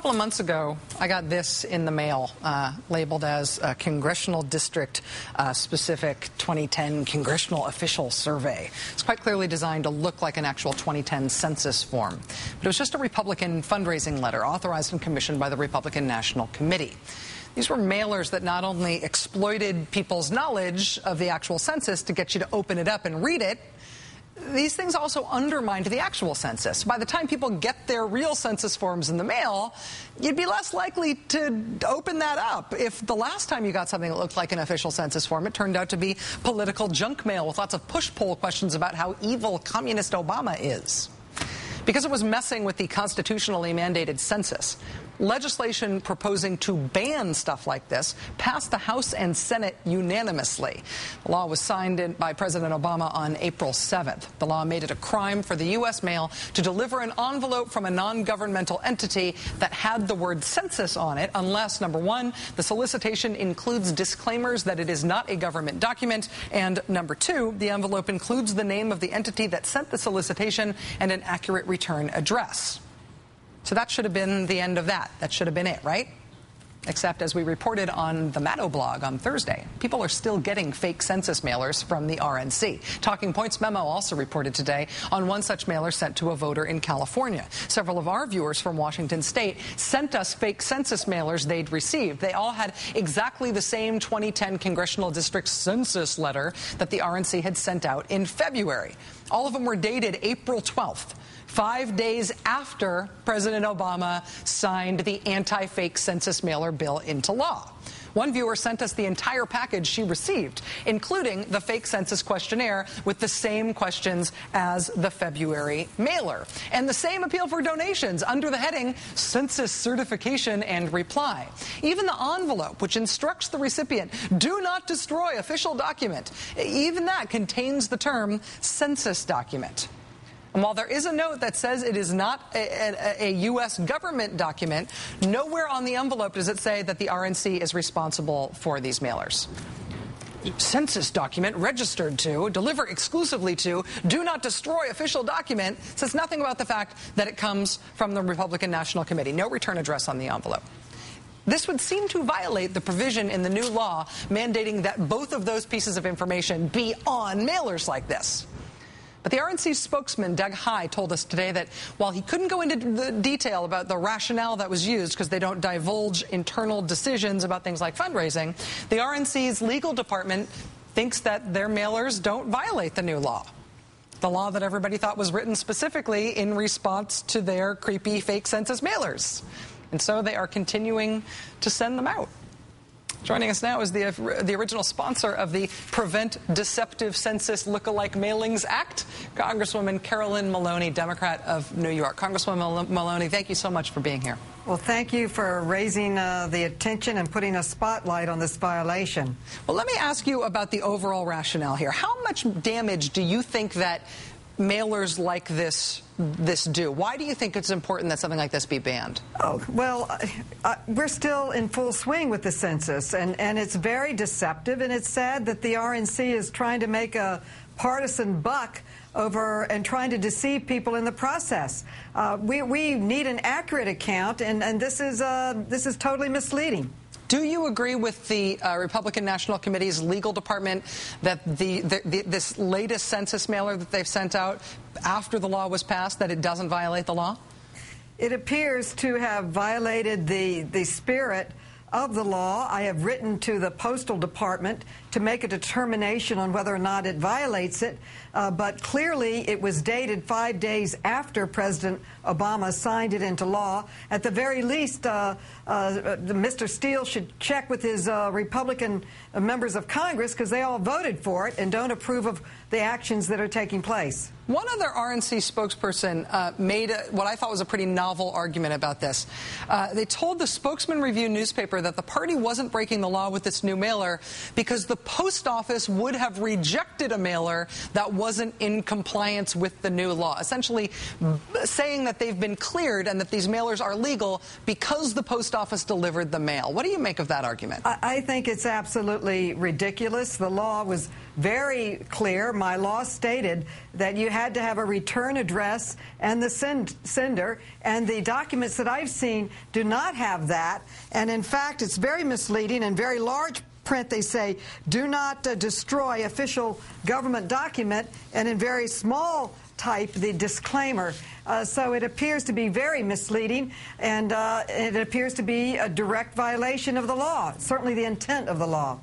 couple of months ago, I got this in the mail, labeled as a Congressional District specific 2010 Congressional Official Survey. It's quite clearly designed to look like an actual 2010 census form. But it was just a Republican fundraising letter authorized and commissioned by the Republican National Committee. These were mailers that not only exploited people's knowledge of the actual census to get you to open it up and read it, these things also undermined the actual census. By the time people get their real census forms in the mail, you'd be less likely to open that up. If the last time you got something that looked like an official census form, it turned out to be political junk mail with lots of push-pull questions about how evil communist Obama is. Because it was messing with the constitutionally mandated census, legislation proposing to ban stuff like this passed the House and Senate unanimously. The law was signed by President Obama on April 7th. The law made it a crime for the U.S. mail to deliver an envelope from a non-governmental entity that had the word census on it unless, number one, the solicitation includes disclaimers that it is not a government document, and number two, the envelope includes the name of the entity that sent the solicitation and an accurate return address. So that should have been the end of that. That should have been it, right? Except, as we reported on the Maddow blog on Thursday, people are still getting fake census mailers from the RNC. Talking Points Memo also reported today on one such mailer sent to a voter in California. Several of our viewers from Washington State sent us fake census mailers they'd received. They all had exactly the same 2010 Congressional District census letter that the RNC had sent out in February. All of them were dated April 12th. 5 days after President Obama signed the anti-fake census mailer bill into law. One viewer sent us the entire package she received, including the fake census questionnaire with the same questions as the February mailer, and the same appeal for donations under the heading Census Certification and Reply. Even the envelope, which instructs the recipient, do not destroy official document, even that contains the term census document. And while there is a note that says it is not a U.S. government document, nowhere on the envelope does it say that the RNC is responsible for these mailers. Census document registered to, deliver exclusively to, do not destroy official document, says nothing about the fact that it comes from the Republican National Committee. No return address on the envelope. This would seem to violate the provision in the new law mandating that both of those pieces of information be on mailers like this. But the RNC spokesman, Doug High, told us today that while he couldn't go into the detail about the rationale that was used because they don't divulge internal decisions about things like fundraising, the RNC's legal department thinks that their mailers don't violate the new law. The law that everybody thought was written specifically in response to their creepy fake census mailers. And so they are continuing to send them out. Joining us now is the original sponsor of the Prevent Deceptive Census Lookalike Mailings Act, Congresswoman Carolyn Maloney, Democrat of New York. Congresswoman Maloney, thank you so much for being here. Well, thank you for raising the attention and putting a spotlight on this violation. Well, let me ask you about the overall rationale here. How much damage do you think that mailers like this do? Why do you think it's important that something like this be banned? Oh, well, we're still in full swing with the census, and it's very deceptive, and it's sad that the RNC is trying to make a partisan buck over and trying to deceive people in the process. We need an accurate account, and this is totally misleading. Do you agree with the Republican National Committee's legal department that this latest census mailer that they've sent out after the law was passed, that it doesn't violate the law? It appears to have violated the spirit of the law. I have written to the Postal Department to make a determination on whether or not it violates it, but clearly it was dated 5 days after President Obama signed it into law. At the very least, Mr. Steele should check with his Republican members of Congress, because they all voted for it and don't approve of the actions that are taking place. One other RNC spokesperson made what I thought was a pretty novel argument about this. They told the Spokesman Review newspaper that the party wasn't breaking the law with this new mailer because the post office would have rejected a mailer that wasn't in compliance with the new law, essentially saying that they've been cleared and that these mailers are legal because the post office delivered the mail. What do you make of that argument? I think it's absolutely ridiculous. The law was very clear. my law stated that you had to have a return address and the sender, and the documents that I've seen do not have that. And in fact, it's very misleading. In very large print, they say, do not destroy official government document, and in very small type, the disclaimer. So it appears to be very misleading, and it appears to be a direct violation of the law, certainly the intent of the law.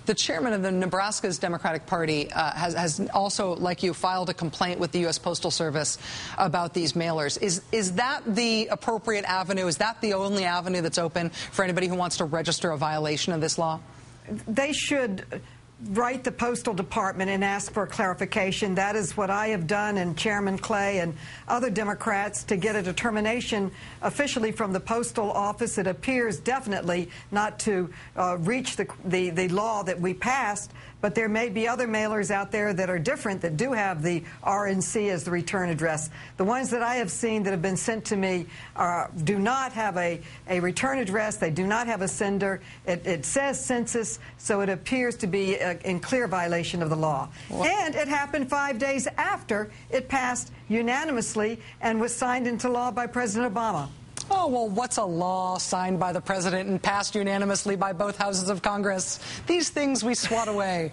The chairman of the Nebraska's Democratic Party has also, like you, filed a complaint with the U.S. Postal Service about these mailers. Is that the appropriate avenue? Is that the only avenue that's open for anybody who wants to register a violation of this law? They should write the Postal Department and ask for clarification. That is what I have done, and Chairman Clay and other Democrats, to get a determination officially from the Postal Office. It appears definitely not to reach the law that we passed, but there may be other mailers out there that are different, that do have the RNC as the return address. The ones that I have seen that have been sent to me do not have a return address. They do not have a sender. It says census, so it appears to be in clear violation of the law. Well, and it happened 5 days after it passed unanimously and was signed into law by President Obama. Oh, well, what's a law signed by the president and passed unanimously by both houses of Congress? These things we swat away.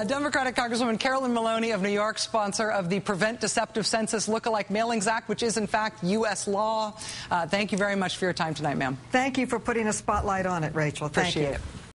Democratic Congresswoman Carolyn Maloney of New York, sponsor of the Prevent Deceptive Census Lookalike Mailings Act, which is, in fact, U.S. law. Thank you very much for your time tonight, ma'am. Thank you for putting a spotlight on it, Rachel. Thank you. Appreciate it.